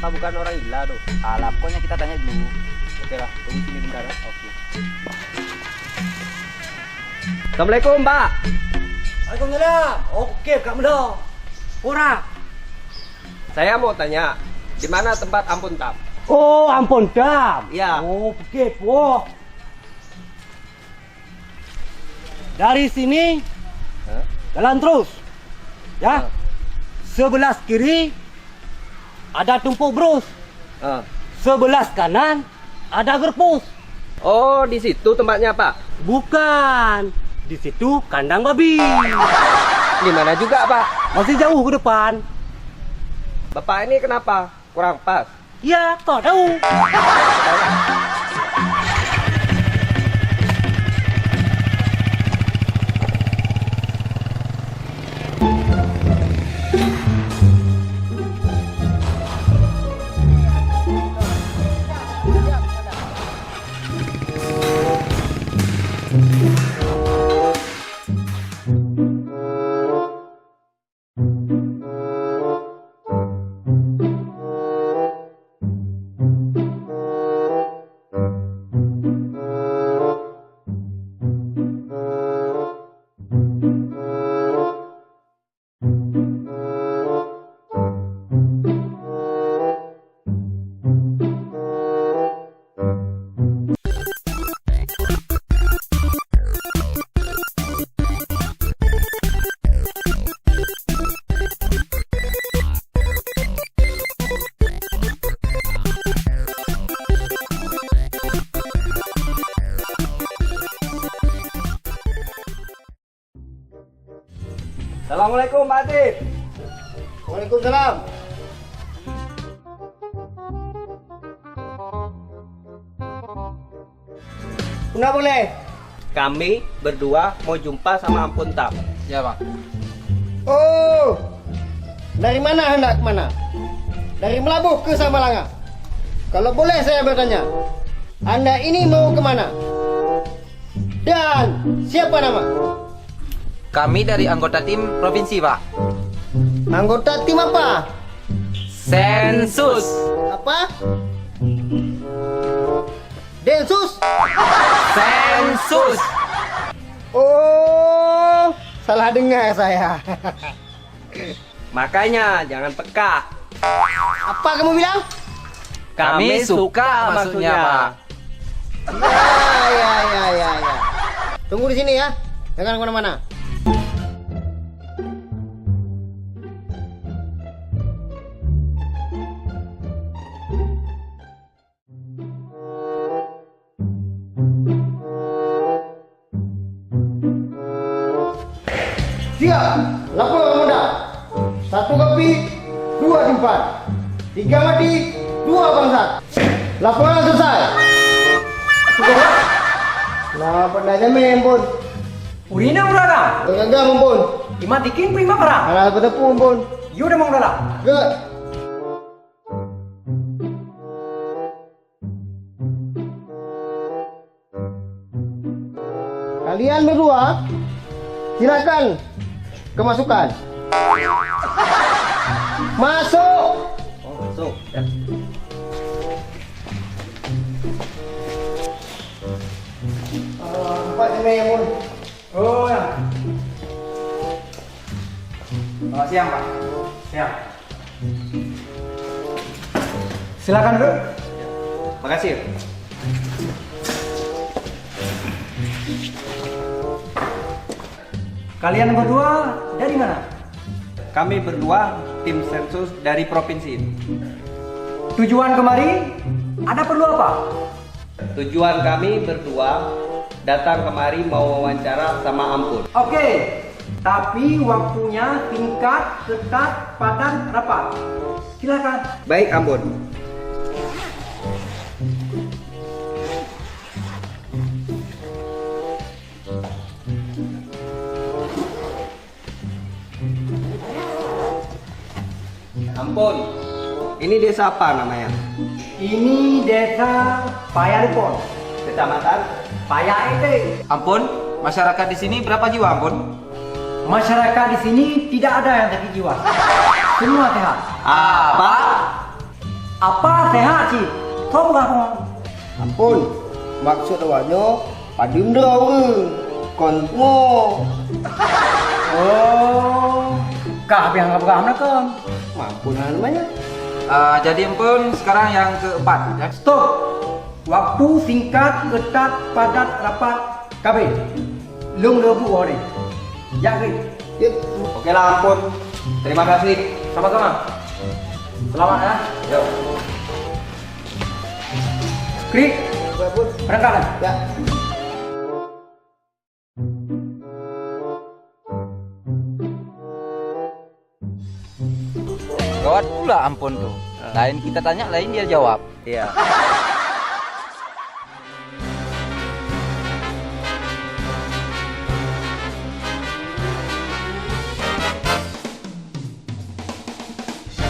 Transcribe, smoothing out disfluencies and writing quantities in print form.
Apa bukan orang gila tuh? Alah, pokoknya kita tanya dulu. Oke lah, tunggu sini bentar ya. Oke. Assalamualaikum, Mbak. Waalaikumsalam. Oke, Kak Melo. Ora. Saya mau tanya, di mana tempat ampun tam? Oh, ampun dam. Iya. Oh, begitu. Oh. Dari sini Hah? jalan terus. Ah. Ya. Sebelah kiri ada tumpuk brus. Ah. Sebelah kanan ada gerpus. Oh, di situ tempatnya, Pak. Bukan. Di situ kandang babi. Di mana juga, Pak? Masih jauh ke depan. Bapak ini kenapa? Kurang pas. Ya, kau tahu. Assalamualaikum, Pak Adit. Waalaikumsalam. Enggak boleh. Kami berdua mau jumpa sama ampun tam. Ya, Bang. Oh, dari mana hendak kemana? Dari Melabuh ke Samalanga. Kalau boleh saya bertanya, Anda ini mau kemana? Dan siapa nama? Kami dari anggota tim provinsi, Pak. Anggota tim apa? Sensus. Apa? Densus? Sensus. Oh, salah dengar saya. Makanya jangan peka. Apa kamu bilang? Kami suka maksudnya, Pak. Ya. Tunggu di sini ya. Jangan kemana-mana. Siap, lapor pemuda. 1 kopi, 2 simpan. 3 mati, 2 bangsat. Laporan selesai. Nah, pendanya mempun. Urina urara, Gagah mempun. imatikin prima para. Alah betepu mempun. Yuda mau dala. Ke. Kalian berdua silakan kemasukan. Masuk. Oh, masuk. Ya. Empat mempun. Oh ya. Selamat siang, Pak. Siap. Silakan dulu. Makasih. Kalian berdua dari mana? Kami berdua tim sensus dari provinsi. Tujuan kemari ada perlu apa? Tujuan kami berdua datang kemari mau wawancara sama ampun. Oke, tapi waktunya tingkat, ketat, padan, rapat. Silakan. Baik, ampun. Ampun, ini desa apa namanya? Ini desa Payaripon, Kecamatan? Paya Ete. Ampun, masyarakat di sini berapa jiwa, Ampun? Masyarakat di sini tidak ada yang sakit jiwa. Semua sehat. Apa? Apa sehat sih? Tahu apa? Ampun, maksud awaknya padim draw ke? Konmo. Oh, kah yang apa kan? Mampun namanya. Jadi ampun sekarang yang keempat. Ya. Stop. Waktu singkat, ketat, padat, rapat. KB. Lung lebu orang. Jangan. Yuk. Oke lah ampun. Terima kasih. Sama-sama. Selamat ya. Yuk. Krik. Ampun. Berangkat. Ya. Gawat pula ampun tuh. Lain kita tanya, lain dia jawab. Iya.